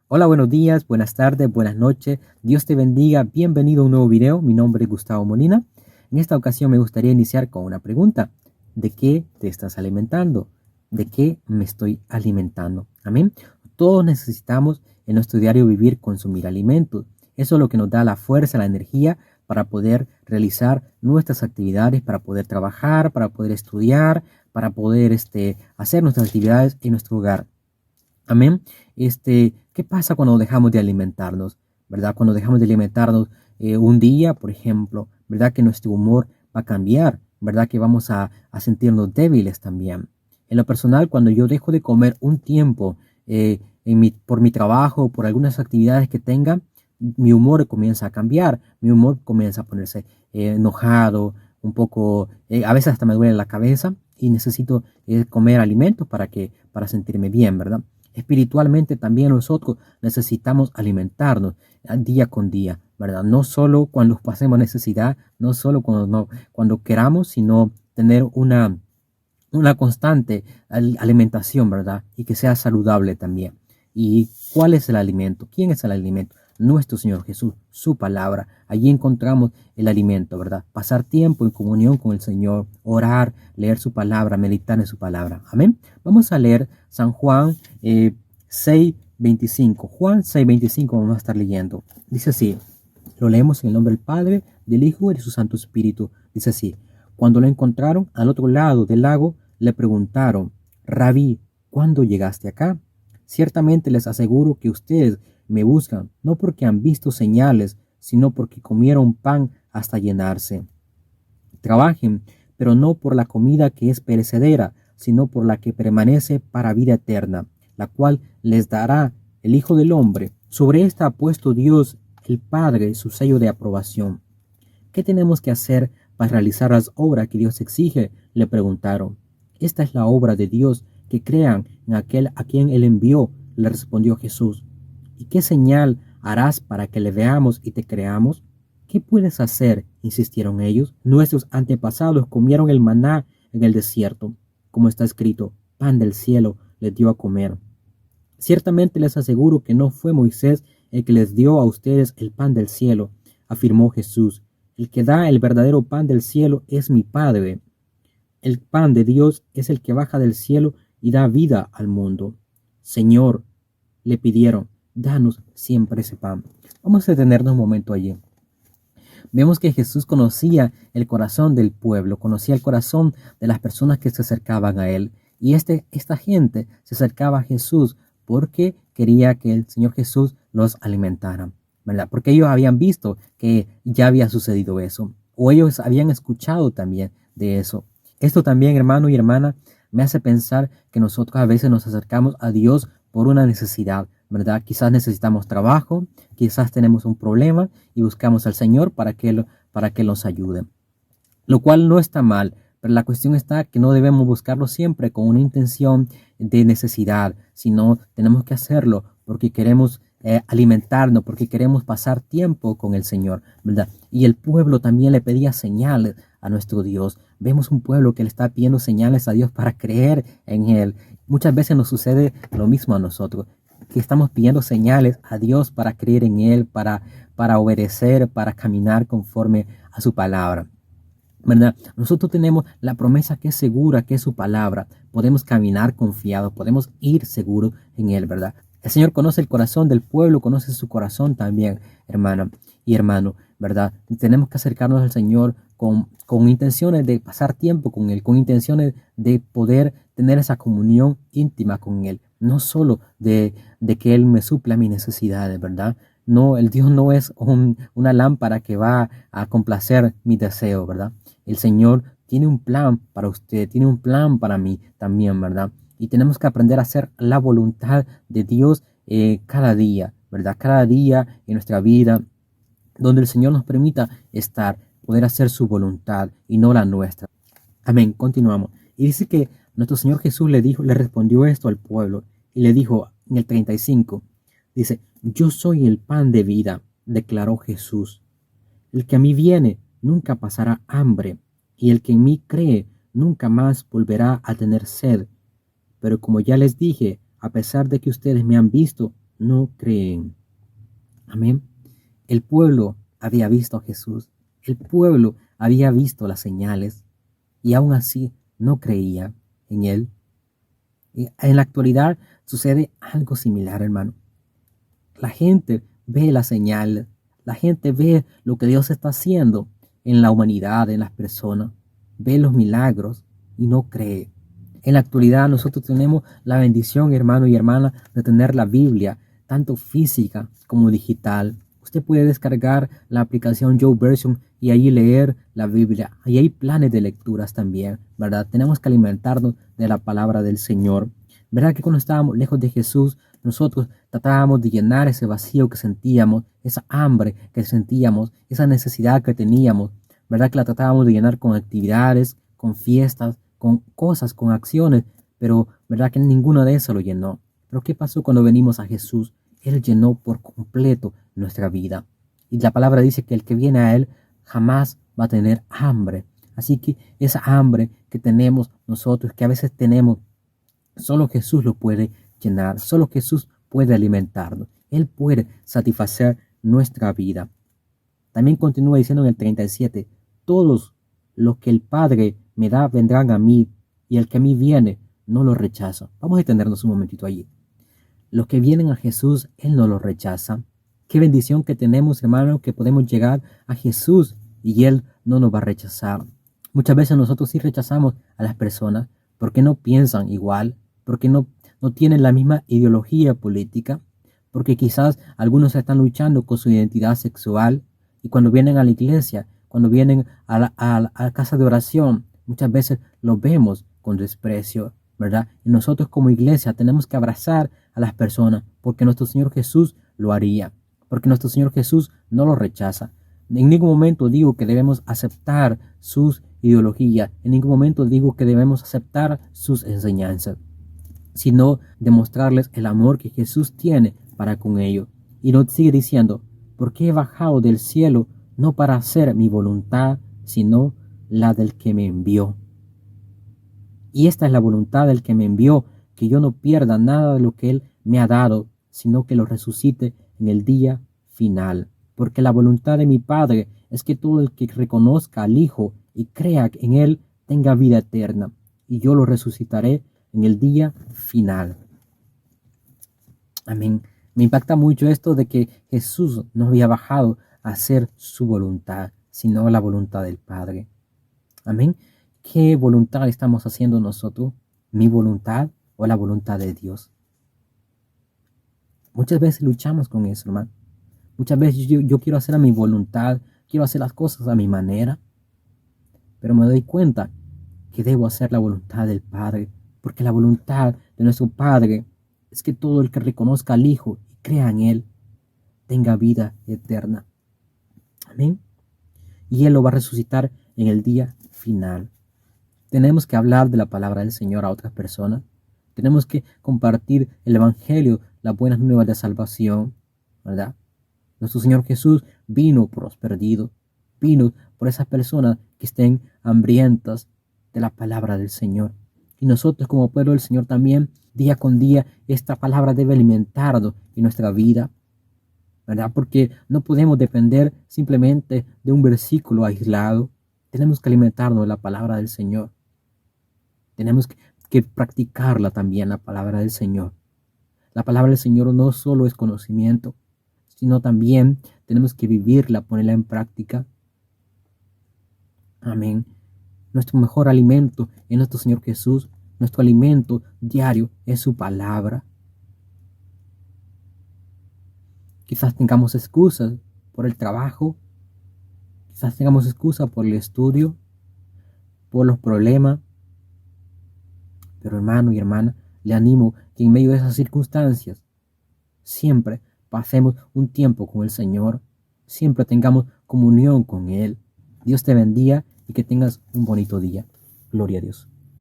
Hola, buenos días, buenas tardes, buenas noches. Dios te bendiga. Bienvenido a un nuevo video. Mi nombre es Gustavo Molina. En esta ocasión me gustaría iniciar con una pregunta. ¿De qué te estás alimentando? ¿De qué me estoy alimentando? Amén. Todos necesitamos en nuestro diario vivir consumir alimentos. Eso es lo que nos da la fuerza, la energía para poder realizar nuestras actividades, para poder trabajar, para poder estudiar, para poder hacer nuestras actividades en nuestro hogar. Amén. ¿Qué pasa cuando dejamos de alimentarnos? ¿Verdad? Cuando dejamos de alimentarnos un día, por ejemplo, ¿verdad? Que nuestro humor va a cambiar, ¿verdad? Que vamos a sentirnos débiles también. En lo personal, cuando yo dejo de comer un tiempo por mi trabajo, por algunas actividades que tenga, mi humor comienza a cambiar, mi humor comienza a ponerse enojado, un poco, a veces hasta me duele la cabeza y necesito comer alimentos para sentirme bien, ¿verdad? Espiritualmente también nosotros necesitamos alimentarnos día con día, ¿verdad? No solo cuando pasemos necesidad, no solo cuando queramos, sino tener una constante alimentación, ¿verdad? Y que sea saludable también. ¿Y cuál es el alimento? ¿Quién es el alimento? Nuestro Señor Jesús, su palabra. Allí encontramos el alimento, ¿verdad? Pasar tiempo en comunión con el Señor, orar, leer su palabra, meditar en su palabra. Amén. Vamos a leer San Juan 6:25. Juan 6:25 vamos a estar leyendo. Dice así, lo leemos en el nombre del Padre, del Hijo y de su Santo Espíritu. Dice así, cuando lo encontraron al otro lado del lago, le preguntaron, Rabí, ¿cuándo llegaste acá? Ciertamente les aseguro que ustedes me buscan, no porque han visto señales, sino porque comieron pan hasta llenarse. Trabajen, pero no por la comida que es perecedera, sino por la que permanece para vida eterna, la cual les dará el Hijo del Hombre. Sobre esta ha puesto Dios el Padre su sello de aprobación. ¿Qué tenemos que hacer para realizar las obras que Dios exige? Le preguntaron. Esta es la obra de Dios, que crean en aquel a quien Él envió, le respondió Jesús. ¿Y qué señal harás para que le veamos y te creamos? ¿Qué puedes hacer? Insistieron ellos. Nuestros antepasados comieron el maná en el desierto, como está escrito, pan del cielo les dio a comer. Ciertamente les aseguro que no fue Moisés el que les dio a ustedes el pan del cielo, afirmó Jesús. El que da el verdadero pan del cielo es mi Padre. El pan de Dios es el que baja del cielo y da vida al mundo. Señor, le pidieron, danos siempre ese pan. Vamos a detenernos un momento allí. Vemos que Jesús conocía el corazón del pueblo, conocía el corazón de las personas que se acercaban a él. Y esta gente se acercaba a Jesús porque quería que el Señor Jesús los alimentara, ¿verdad? Porque ellos habían visto que ya había sucedido eso, o ellos habían escuchado también de eso. Esto también, hermano y hermana, me hace pensar que nosotros a veces nos acercamos a Dios por una necesidad, ¿verdad? Quizás necesitamos trabajo, quizás tenemos un problema y buscamos al Señor para que nos ayude. Lo cual no está mal, pero la cuestión está que no debemos buscarlo siempre con una intención de necesidad, sino tenemos que hacerlo porque queremos alimentarnos, porque queremos pasar tiempo con el Señor, ¿verdad? Y el pueblo también le pedía señales a nuestro Dios. Vemos un pueblo que le está pidiendo señales a Dios para creer en Él. Muchas veces nos sucede lo mismo a nosotros, que estamos pidiendo señales a Dios para creer en Él, para obedecer, para caminar conforme a su palabra, ¿verdad? Nosotros tenemos la promesa que es segura, que es su palabra. Podemos caminar confiados, podemos ir seguros en Él, ¿verdad? El Señor conoce el corazón del pueblo, conoce su corazón también, hermana y hermano, ¿verdad? Tenemos que acercarnos al Señor con intenciones de pasar tiempo con Él, con intenciones de poder tener esa comunión íntima con Él, no solo de que Él me supla mis necesidades, ¿verdad? No, el Dios no es una lámpara que va a complacer mis deseos, ¿verdad? El Señor tiene un plan para usted, tiene un plan para mí también, ¿verdad? Y tenemos que aprender a hacer la voluntad de Dios cada día, ¿verdad? Cada día en nuestra vida, donde el Señor nos permita estar, poder hacer su voluntad y no la nuestra. Amén. Continuamos. Y dice que nuestro Señor Jesús le respondió esto al pueblo y le dijo en el 35, dice, yo soy el pan de vida, declaró Jesús. El que a mí viene nunca pasará hambre, y el que en mí cree nunca más volverá a tener sed. Pero como ya les dije, a pesar de que ustedes me han visto, no creen. Amén. El pueblo había visto a Jesús. El pueblo había visto las señales y aún así no creía en él. Y en la actualidad sucede algo similar, hermano. La gente ve las señales, la gente ve lo que Dios está haciendo en la humanidad, en las personas, ve los milagros y no cree. En la actualidad nosotros tenemos la bendición, hermano y hermana, de tener la Biblia, tanto física como digital. Usted puede descargar la aplicación YouVersion y ahí leer la Biblia. Ahí hay planes de lecturas también, ¿verdad? Tenemos que alimentarnos de la palabra del Señor. ¿Verdad que cuando estábamos lejos de Jesús, nosotros tratábamos de llenar ese vacío que sentíamos, esa hambre que sentíamos, esa necesidad que teníamos? ¿Verdad que la tratábamos de llenar con actividades, con fiestas, con cosas, con acciones? Pero verdad que ninguno de eso lo llenó. Pero ¿qué pasó cuando venimos a Jesús? Él llenó por completo nuestra vida. Y la palabra dice que el que viene a Él jamás va a tener hambre. Así que esa hambre que tenemos nosotros, que a veces tenemos, solo Jesús lo puede llenar, solo Jesús puede alimentarnos. Él puede satisfacer nuestra vida. También continúa diciendo en el 37, todos los que el Padre me da vendrán a mí, y el que a mí viene no lo rechaza. Vamos a detenernos un momentito allí. Los que vienen a Jesús, Él no los rechaza. Qué bendición que tenemos, hermano, que podemos llegar a Jesús y Él no nos va a rechazar. Muchas veces nosotros sí rechazamos a las personas porque no piensan igual, porque no tienen la misma ideología política, porque quizás algunos están luchando con su identidad sexual y cuando vienen a la iglesia, cuando vienen a la casa de oración, muchas veces los vemos con desprecio, ¿verdad? Y nosotros como iglesia tenemos que abrazar a las personas porque nuestro Señor Jesús lo haría, porque nuestro Señor Jesús no lo rechaza. En ningún momento digo que debemos aceptar sus ideologías, en ningún momento digo que debemos aceptar sus enseñanzas, sino demostrarles el amor que Jesús tiene para con ellos. Y nos sigue diciendo, porque he bajado del cielo no para hacer mi voluntad, sino la del que me envió. Y esta es la voluntad del que me envió, que yo no pierda nada de lo que Él me ha dado, sino que lo resucite en el día final. Porque la voluntad de mi Padre es que todo el que reconozca al Hijo y crea en Él tenga vida eterna, y yo lo resucitaré en el día final. Amén. Me impacta mucho esto de que Jesús no había bajado a hacer su voluntad, sino la voluntad del Padre. Amén. ¿Qué voluntad estamos haciendo nosotros? ¿Mi voluntad o la voluntad de Dios? Muchas veces luchamos con eso, hermano. Muchas veces yo quiero hacer a mi voluntad, quiero hacer las cosas a mi manera, pero me doy cuenta que debo hacer la voluntad del Padre, porque la voluntad de nuestro Padre es que todo el que reconozca al Hijo y crea en Él tenga vida eterna. Amén. Y Él lo va a resucitar en el día final. Tenemos que hablar de la palabra del Señor a otras personas. Tenemos que compartir el Evangelio, las buenas nuevas de salvación, ¿verdad? Nuestro Señor Jesús vino por los perdidos, vino por esas personas que estén hambrientas de la palabra del Señor. Y nosotros como pueblo del Señor también, día con día, esta palabra debe alimentarnos en nuestra vida, ¿verdad? Porque no podemos depender simplemente de un versículo aislado. Tenemos que alimentarnos de la palabra del Señor. Tenemos que practicarla también, la palabra del Señor. La palabra del Señor no solo es conocimiento, sino también tenemos que vivirla, ponerla en práctica. Amén. Nuestro mejor alimento es nuestro Señor Jesús. Nuestro alimento diario es su palabra. Quizás tengamos excusas por el trabajo, quizás tengamos excusas por el estudio, por los problemas. Pero hermano y hermana, le animo que en medio de esas circunstancias siempre pasemos un tiempo con el Señor, siempre tengamos comunión con Él. Dios te bendiga y que tengas un bonito día. Gloria a Dios.